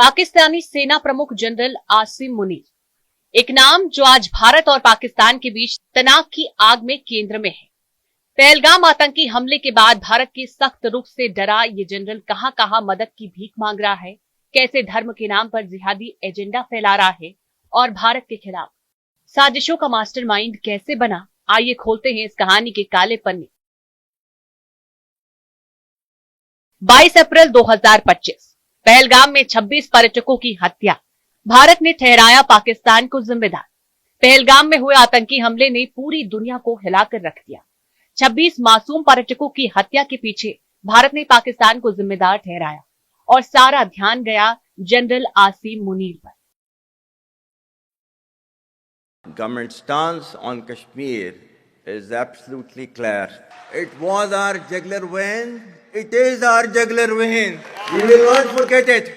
पाकिस्तानी सेना प्रमुख जनरल आसिम मुनीर, एक नाम जो आज भारत और पाकिस्तान के बीच तनाव की आग में केंद्र में है। पहलगाम आतंकी हमले के बाद भारत के सख्त रुख से डरा ये जनरल कहां कहां मदद की भीख मांग रहा है, कैसे धर्म के नाम पर जिहादी एजेंडा फैला रहा है और भारत के खिलाफ साजिशों का मास्टरमाइंड कैसे बना, आइए खोलते हैं इस कहानी के काले पन्ने। 22 अप्रैल 2025 पहलगाम में 26 पर्यटकों की हत्या, भारत ने ठहराया पाकिस्तान को जिम्मेदार। पहलगाम में हुए आतंकी हमले ने पूरी दुनिया को हिलाकर रख दिया। 26 मासूम पर्यटकों की हत्या के पीछे भारत ने पाकिस्तान को जिम्मेदार ठहराया और सारा ध्यान गया जनरल आसिम मुनीर पर। Government stance on Kashmir is absolutely clear. It was our jugular vein. It is our jugular vein. We will not forget it,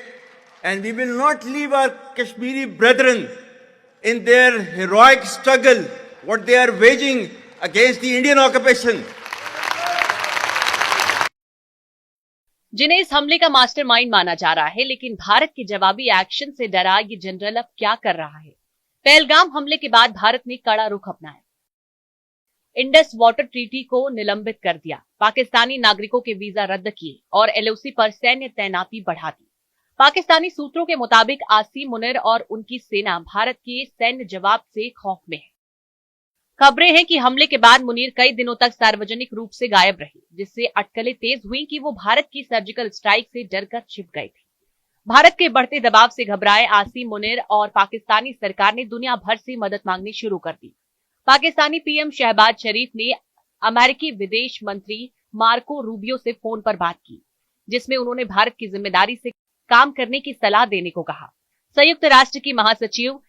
and we will not leave our Kashmiri brethren in their heroic struggle, what they are waging against the Indian occupation. जिन्हें इस हमले का mastermind माना जा रहा है, लेकिन भारत के जवाबी एक्शन से डरा ये जनरल अब क्या कर रहा है। पहलगाम हमले के बाद भारत ने कड़ा रुख अपनाया, इंडस वाटर ट्रीटी को निलंबित कर दिया, पाकिस्तानी नागरिकों के वीजा रद्द किए और एलओसी पर सैन्य तैनाती बढ़ा दी। पाकिस्तानी सूत्रों के मुताबिक आसिम मुनीर और उनकी सेना भारत के सैन्य जवाब से खौफ में है। खबरें हैं कि हमले के बाद मुनीर कई दिनों तक सार्वजनिक रूप से गायब रहे, जिससे अटकलें तेज हुई कि वो भारत की सर्जिकल स्ट्राइक से डरकर छिप गए थे। भारत के बढ़ते दबाव से घबराए आसिम मुनीर और पाकिस्तानी सरकार ने दुनिया भर से मदद मांगनी शुरू कर दी। पाकिस्तानी पीएम शहबाज शरीफ ने अमेरिकी विदेश मंत्री मार्को रूबियो से फोन पर बात की, जिसमें उन्होंने भारत की जिम्मेदारी से काम करने की सलाह देने को कहा। संयुक्त राष्ट्र की महासचिव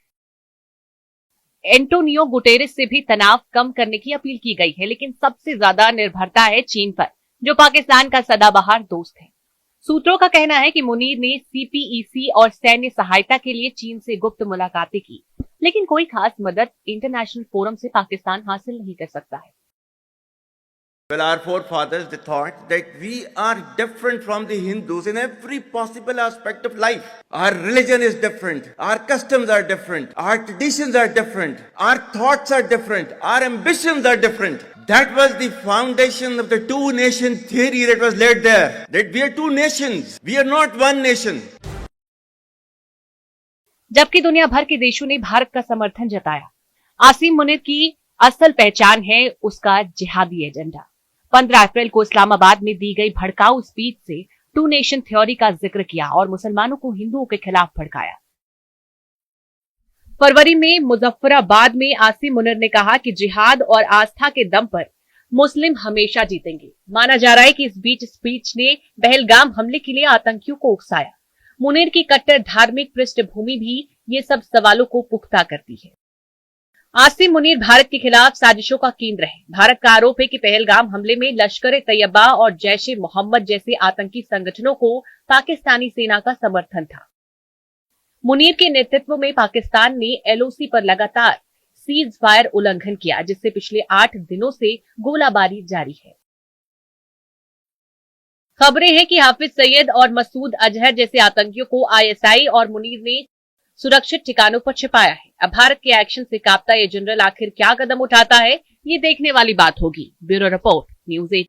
एंटोनियो गुटेरेस से भी तनाव कम करने की अपील की गई है, लेकिन सबसे ज्यादा निर्भरता है चीन पर, जो पाकिस्तान का सदाबहार दोस्त है। सूत्रों का कहना है कि मुनीर ने सीपीईसी और सैन्य सहायता के लिए चीन से गुप्त मुलाकातें की, लेकिन कोई खास मदद इंटरनेशनल फोरम से पाकिस्तान हासिल नहीं कर सकता है। Well, our forefathers, they thought that we are different from the Hindus in every possible aspect of life. Our religion is different. Our customs are different. Our traditions are different. Our thoughts are different. Our ambitions are different. That was the foundation of the two-nation theory that was laid there. That we are two nations. We are not one nation. जबकि दुनिया भर के देशों ने भारत का समर्थन जताया। आसिम मुनीर की असल पहचान है उसका जिहादी एजेंडा। 15 अप्रैल को इस्लामाबाद में दी गई भड़काऊ स्पीच से टू नेशन थ्योरी का जिक्र किया और मुसलमानों को हिंदुओं के खिलाफ भड़काया। फरवरी में मुजफ्फराबाद में आसिम मुनीर ने कहा कि जिहाद और आस्था के दम पर मुस्लिम हमेशा जीतेंगे। माना जा रहा है कि इस बीच स्पीच ने पहलगाम हमले के लिए आतंकियों को उकसाया। मुनीर की कट्टर धार्मिक पृष्ठभूमि भी ये सब सवालों को पुख्ता करती है। आसिम मुनीर भारत के खिलाफ साजिशों का केंद्र है। भारत का आरोप है कि पहलगाम हमले में लश्कर-ए-तैयबा और जैश-ए-मोहम्मद जैसे आतंकी संगठनों को पाकिस्तानी सेना का समर्थन था। मुनीर के नेतृत्व में पाकिस्तान ने एलओसी पर लगातार सीज फायर उल्लंघन किया, जिससे पिछले 8 दिनों से गोलाबारी जारी है। खबरें हैं कि हाफिज सईद और मसूद अजहर जैसे आतंकियों को आईएसआई और मुनीर ने सुरक्षित ठिकानों पर छिपाया है। अब भारत के एक्शन से कांपता ये जनरल आखिर क्या कदम उठाता है, ये देखने वाली बात होगी। Bureau report, news 8।